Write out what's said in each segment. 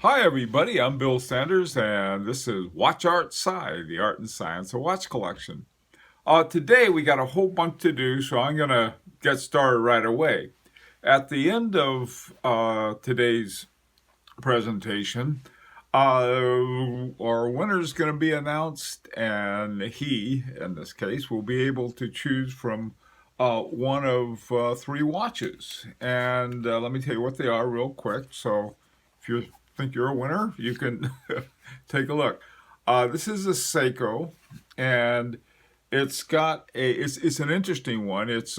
Hi everybody, I'm Bill Sanders and this is WatchArtSci, the art and science of watch collection. Today we got a whole bunch to do, so I'm going to get started right away. At the end of today's presentation, our winner is going to be announced, and he, in this case, will be able to choose from one of three watches. And let me tell you what they are real quick. So if you think you're a winner, you can take a look. This is a Seiko, and it's an interesting one. It's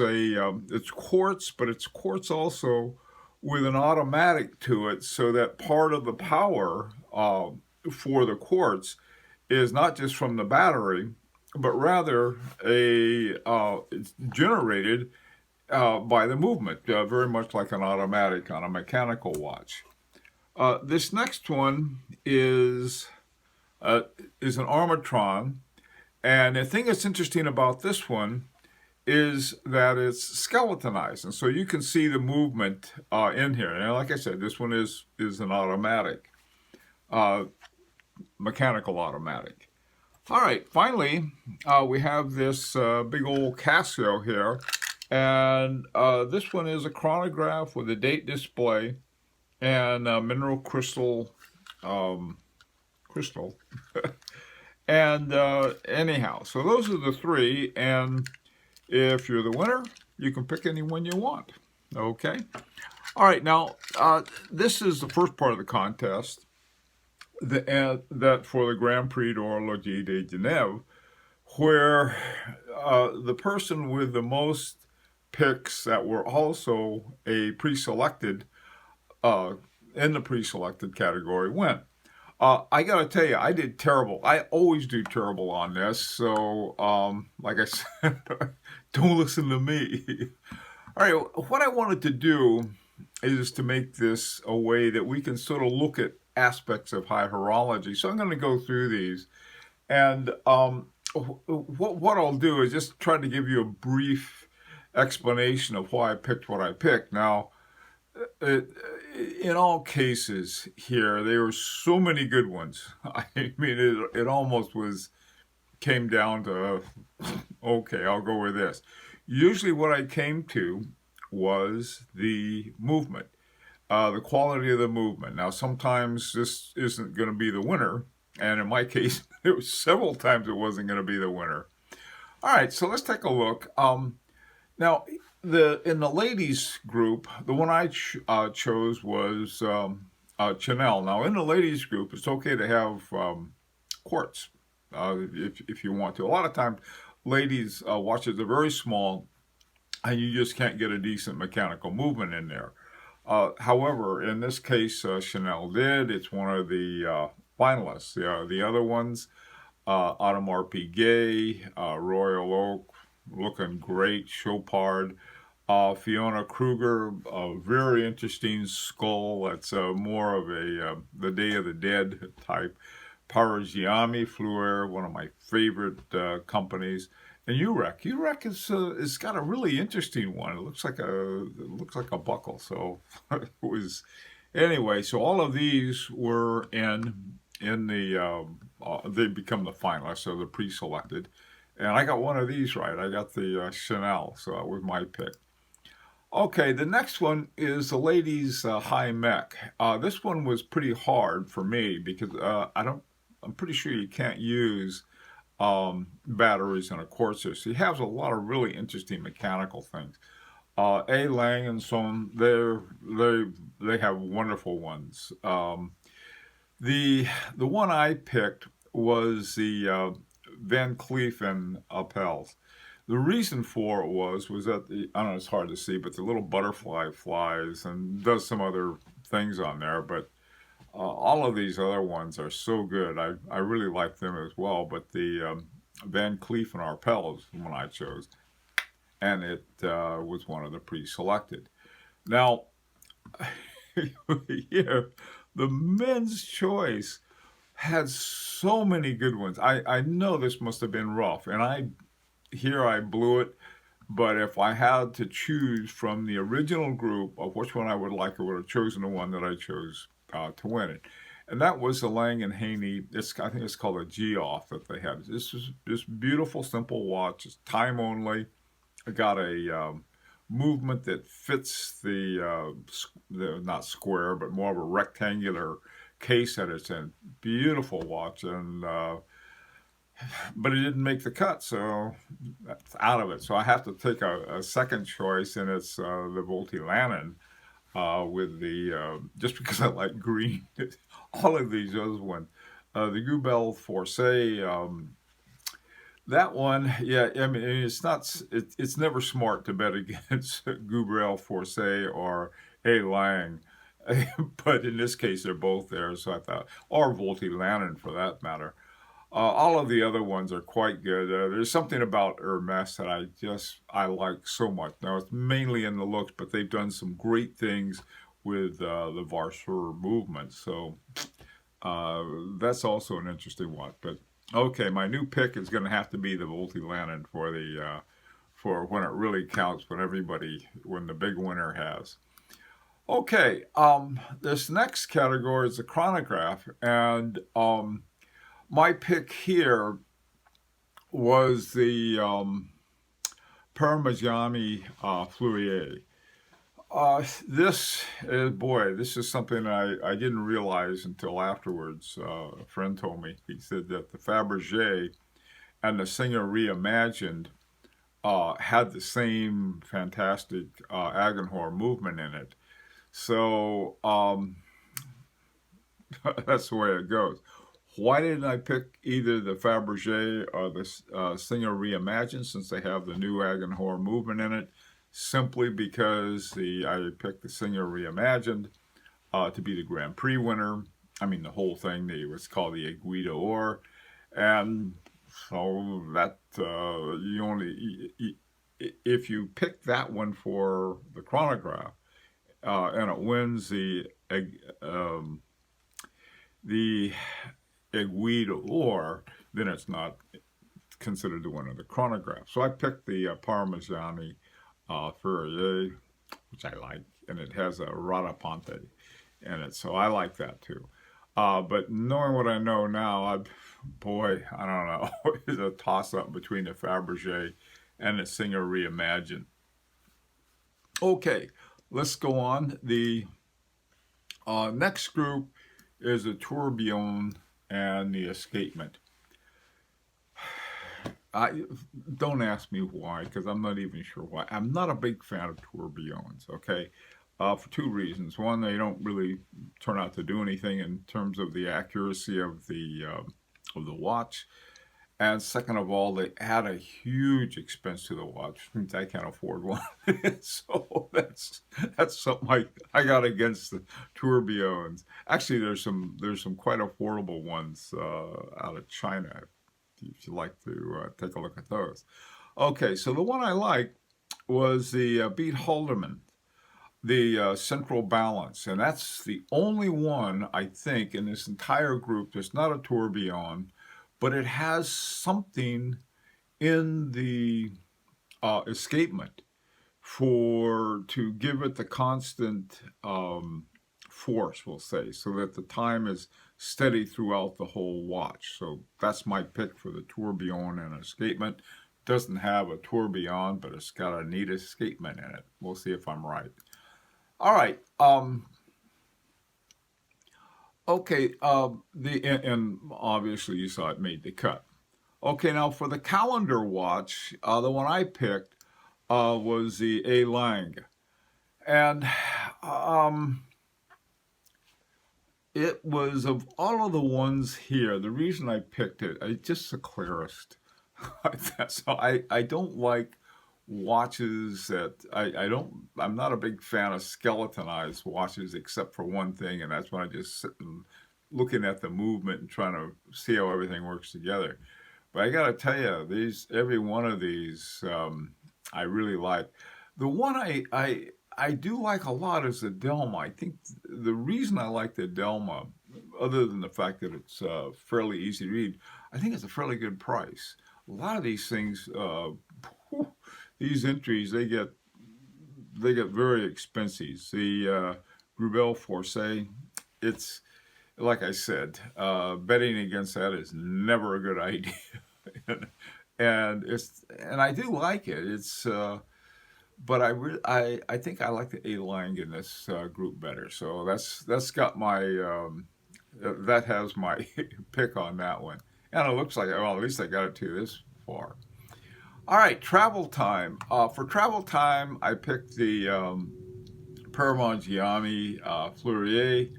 quartz, but it's quartz also with an automatic to it, so that part of the power for the quartz is not just from the battery, but rather it's generated by the movement, very much like an automatic on a mechanical watch. This next one is an Armatron, and the thing that's interesting about this one is that it's skeletonized, and so you can see the movement in here. And like I said, this one is an automatic, uh, mechanical automatic. All right, finally, we have this big old Casio here, and this one is a chronograph with a date display and a mineral crystal. And anyhow, so those are the three, and if you're the winner, you can pick any one you want. Okay? All right, now, this is the first part of the contest that for the Grand Prix d'Horologie de Genève, where the person with the most picks that were also a pre-selected, in the pre-selected category win. I gotta tell you, I did terrible. I always do terrible on this, so like I said, don't listen to me. All right, what I wanted to do is to make this a way that we can sort of look at aspects of high horology. So I'm going to go through these, and what I'll do is just try to give you a brief explanation of why I picked what I picked. Now, in all cases here, there were so many good ones. I mean, it almost came down to, okay, I'll go with this. Usually what I came to was the movement, the quality of the movement. Now, sometimes this isn't going to be the winner, and in my case, there was several times it wasn't going to be the winner. All right, so let's take a look. Now, in the ladies group, the one I chose was Chanel. Now, in the ladies group, it's okay to have quartz if you want to. A lot of times, ladies' watches are very small, and you just can't get a decent mechanical movement in there. However, in this case, Chanel did. It's one of the finalists. The other ones, Audemars Piguet, Royal Oak, looking great. Chopard, Fiona Kruger, a very interesting skull. That's more of the Day of the Dead type. Parmigiani Fleur, one of my favorite companies. And UREC is got a really interesting one. It looks like a buckle. So it was anyway. So all of these were in the they become the finalists, so the pre-selected. And I got one of these right. I got the Chanel, so that was my pick. Okay, the next one is the ladies' high mech. This one was pretty hard for me because I'm pretty sure you can't use batteries in a Corsair. So he has a lot of really interesting mechanical things. A. Lang and Son, they have wonderful ones. The one I picked was the Van Cleef and Appels. The reason for it was that I don't know, it's hard to see, but the little butterfly flies and does some other things on there. But all of these other ones are so good. I really like them as well. But the Van Cleef and Arpels is the one I chose, and it was one of the pre-selected. Now, yeah, the men's choice had so many good ones. I know this must have been rough, and I blew it. But if I had to choose from the original group of which one I would like, I would have chosen the one that I chose to win it. and that was the Lang and Haney. I think it's called a G-off that they had. This is this beautiful, simple watch. It's time only. I got a movement that fits the not square, but more of a rectangular case that it's in. Beautiful watch, and but it didn't make the cut, so that's out of it. So I have to take a second choice, and it's the Volti-Lannon with the just because I like green. All of these other ones, the Goubel Forcé. That one, yeah, I mean, it's not, it's never smart to bet against Goubel Forcé or A. Lang, but in this case, they're both there, so I thought, or Volti-Lannon for that matter. All of the other ones are quite good. There's something about Hermes that I like so much. Now, it's mainly in the looks, but they've done some great things with the Varseur movement, so that's also an interesting one. But okay, my new pick is going to have to be the Volti-Lannon for the for when it really counts, when the big winner has. Okay, this next category is the chronograph, and my pick here was the Parmigiani Fleurier. This is something I didn't realize until afterwards. A friend told me. He said that the Fabergé and the Singer Reimagined had the same fantastic Agenhor movement in it. So that's the way it goes. Why didn't I pick either the Fabergé or the Singer Reimagined, since they have the new Agenhor movement in it? Simply because I picked the Singer Reimagined to be the Grand Prix winner. I mean, the whole thing, what's called the Aiguille d'Or. And so that if you pick that one for the chronograph, and it wins the Aiguille d'Or, then it's not considered the winner of the chronograph. So I picked the Parmigiani Fleurier, which I like, and it has a Radaponte in it, so I like that too. But knowing what I know now, I don't know. It's a toss-up between the Fabergé and the Singer Reimagined. Okay, let's go on. The next group is the Tourbillon and the Escapement. Don't ask me why, because I'm not even sure why. I'm not a big fan of tourbillons, okay? For two reasons. One, they don't really turn out to do anything in terms of the accuracy of the watch. And second of all, they add a huge expense to the watch. I can't afford one. So that's something I got against the tourbillons. Actually, there's some quite affordable ones out of China, if you'd like to take a look at those. Okay, so the one I liked was the Beat Haldeman, the Central Balance, and that's the only one, I think, in this entire group that's not a tourbillon, but it has something in the escapement to give it the constant force, we'll say, so that the time is steady throughout the whole watch. So that's my pick for the tourbillon and escapement. Doesn't have a tourbillon, but it's got a neat escapement in it. We'll see if I'm right. All right. Okay. And obviously you saw it made the cut. Okay. Now for the calendar watch, the one I picked was the A. Lang, and it was, of all of the ones here, the reason I picked it, it's just the clearest. So I don't like watches that, I'm not a big fan of skeletonized watches, except for one thing, and that's when I just sit and looking at the movement and trying to see how everything works together. But I got to tell you, every one of these I really like. The one I do like a lot is the Delma. I think the reason I like the Delma, other than the fact that it's fairly easy to read, I think it's a fairly good price. A lot of these things, these entries, they get very expensive. The Goubel Forcé, it's like I said, betting against that is never a good idea. And I do like it. But I think I like the A-Lang in this group better. So that's got my that has my pick on that one. And it looks like, well, at least I got it to this far. All right, travel time. For travel time, I picked the Paramaggiani Fleurier.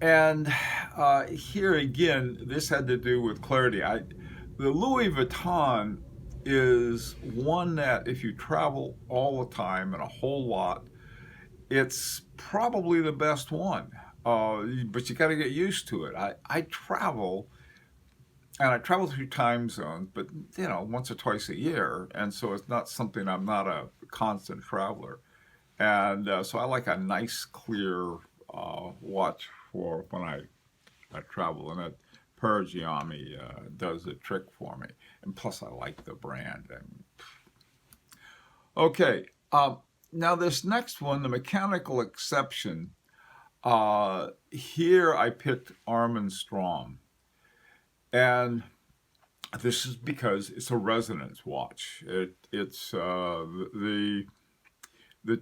And here again, this had to do with clarity. The Louis Vuitton is one that if you travel all the time and a whole lot, it's probably the best one. But you got to get used to it. I travel, and I travel through time zones, but once or twice a year, and so it's not something, I'm not a constant traveler, and so I like a nice clear watch for when I travel, and that Paragiami does the trick for me, and plus I like the brand. Okay, now this next one, the mechanical exception. Here I picked Arm & Strom, and this is because it's a resonance watch. It's the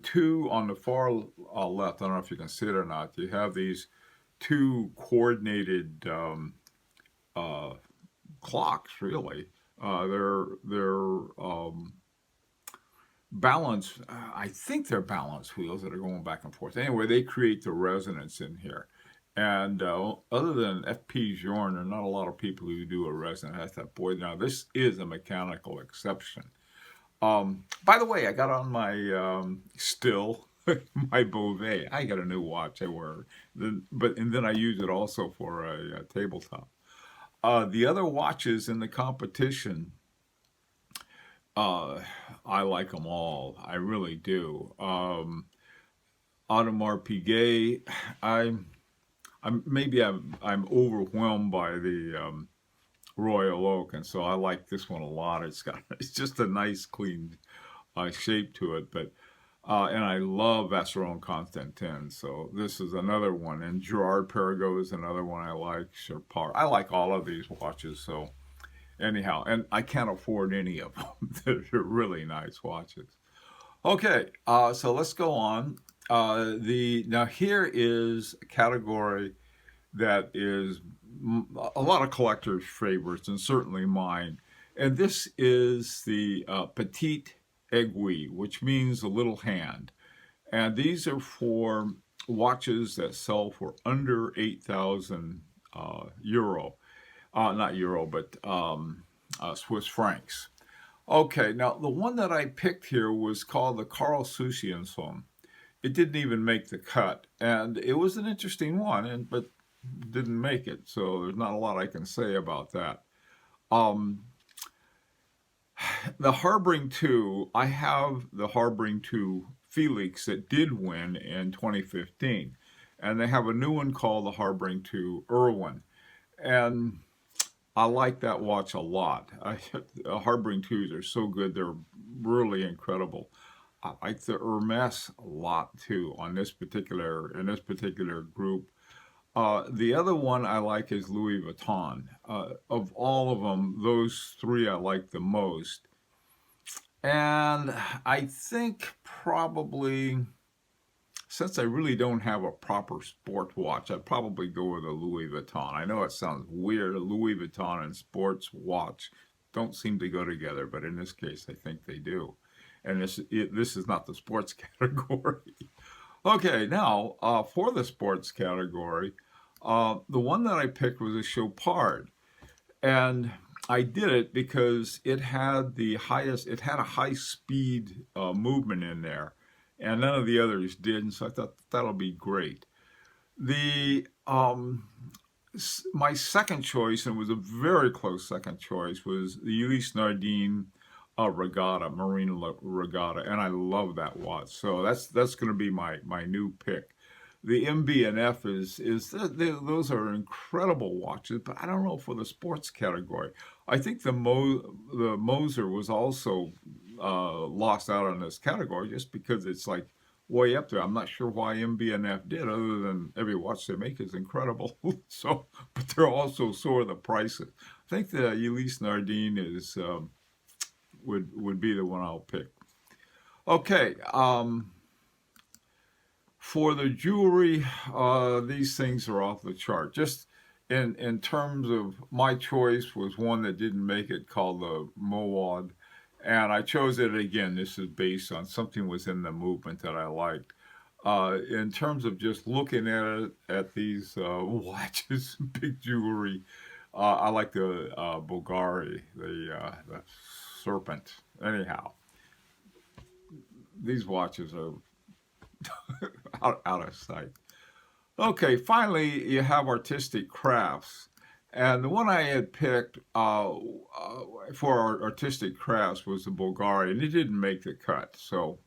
two on the far left. I don't know if you can see it or not. You have these two coordinated clocks. Really, they're balance. I think they're balance wheels that are going back and forth. Anyway, they create the resonance in here. And other than F.P. Journe, there are not a lot of people who do a resonance. I thought, boy, now this is a mechanical exception. By the way, I got on my still my Beauvais. I got a new watch I wear, and then I use it also for a tabletop. The other watches in the competition, I like them all. I really do. Audemars Piguet, I'm overwhelmed by the Royal Oak, and so I like this one a lot. It's just a nice clean shape to it, but and I love Vacheron Constantin, so this is another one. And Gerard Perregaux is another one I like. Sherpar, I like all of these watches. So anyhow, and I can't afford any of them. They're really nice watches. Okay, so let's go on. Now here is a category that is a lot of collectors' favorites, and certainly mine. And this is the petite aiguille, which means a little hand. And these are for watches that sell for under 8,000 euro. Not euro, but Swiss francs. Okay, now the one that I picked here was called the Carl Susienson. It didn't even make the cut, and it was an interesting one, but didn't make it, so there's not a lot I can say about that. The Harbring 2, I have the Harbring 2 Felix that did win in 2015, and they have a new one called the Harbring 2 Irwin, and I like that watch a lot. The Harbring 2s are so good, they're really incredible. I like the Hermes a lot too in this particular group. The other one I like is Louis Vuitton. Of all of them, those three I like the most. And I think probably, since I really don't have a proper sport watch, I'd probably go with a Louis Vuitton. I know it sounds weird. A Louis Vuitton and sports watch don't seem to go together, but in this case, I think they do. And this is not the sports category. Okay, now for the sports category, the one that I picked was a Chopard, and I did it because it had a high speed movement in there, and none of the others did, and so I thought that'll be great. The my second choice, and it was a very close second choice, was the Ulysse Nardin Regatta, Marine Regatta, and I love that watch. So that's going to be my new pick. The MB&F those are incredible watches, but I don't know for the sports category. I think the Moser was also lost out on this category just because it's like way up there. I'm not sure why MB&F did, other than every watch they make is incredible. So, but they're also so are the prices. I think the Ulysse Nardin is would be the one I'll pick. Okay, for the jewelry, these things are off the chart. Just in terms of my choice was one that didn't make it, called the Mowad, and I chose it again. This is based on something within the movement that I liked. In terms of just looking at these watches, big jewelry, I like the Bulgari, the serpent. Anyhow, these watches are out of sight. Okay, finally you have artistic crafts. And the one I had picked for our artistic crafts was the Bulgari, and it didn't make the cut. So,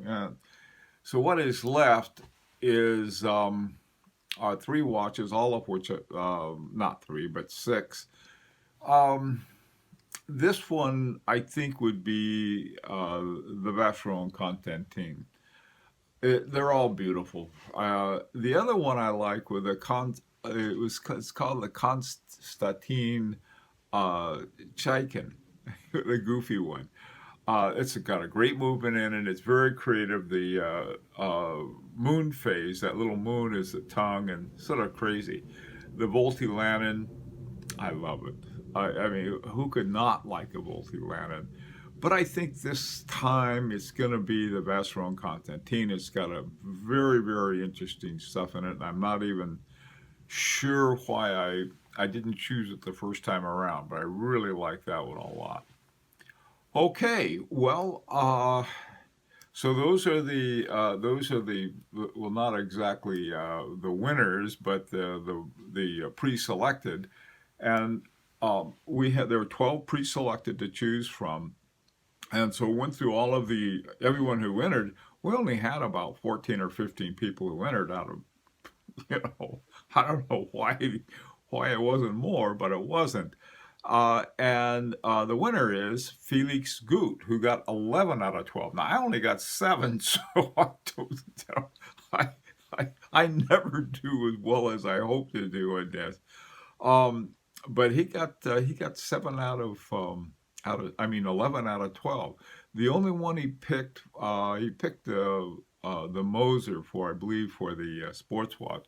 so what is left is 3 watches, all of which, not 3, but 6. This one, I think, would be the Vacheron Constantin. They're all beautiful. The other one I like with it's called the Constantin Chaikin, the goofy one. It's got a great movement in it. It's very creative. The moon phase, that little moon is the tongue, and sort of crazy. The Volti-Lanin, I love it. I mean, who could not like a Volti-Lanin? But I think this time it's going to be the Vacheron Constantin. It's got a very, very interesting stuff in it, and I'm not even sure why I didn't choose it the first time around, but I really like that one a lot. Okay, well, so those are the well, not exactly the winners, but the pre-selected, and there were 12 pre-selected to choose from. And so we went through all of everyone who entered. We only had about 14 or 15 people who entered out of, I don't know why it wasn't more, but it wasn't. And the winner is Felix Gut, who got 11 out of 12. Now, I only got 7, so I never do as well as I hope to do in this. But he got 7 out of 11 out of 12. The only one he picked the Moser for, I believe, for the sports watch,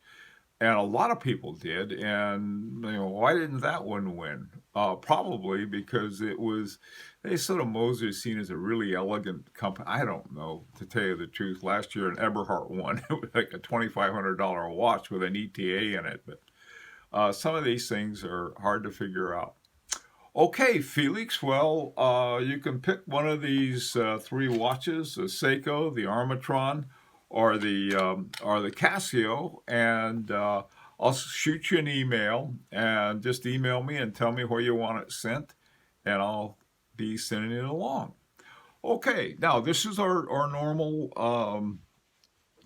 and a lot of people did. And why didn't that one win? Probably because Moser is seen as a really elegant company. I don't know, to tell you the truth. Last year, an Eberhardt won. It was like a $2,500 watch with an ETA in it. But some of these things are hard to figure out. Okay, Felix, well, you can pick one of these 3 watches, the Seiko, the Armatron, or the Casio, and I'll shoot you an email, and just email me and tell me where you want it sent, and I'll be sending it along. Okay, now this is our normal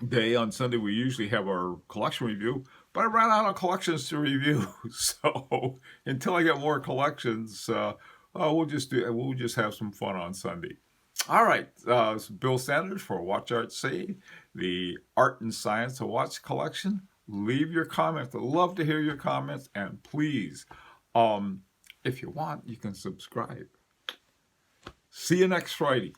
day. On Sunday we usually have our collection review, but I ran out of collections to review, so until I get more collections, we'll just have some fun on Sunday. All right, this is Bill Sanders for WatchArtSci, the art and science of watch collection. Leave your comments. I'd love to hear your comments, and please, if you want, you can subscribe. See you next Friday.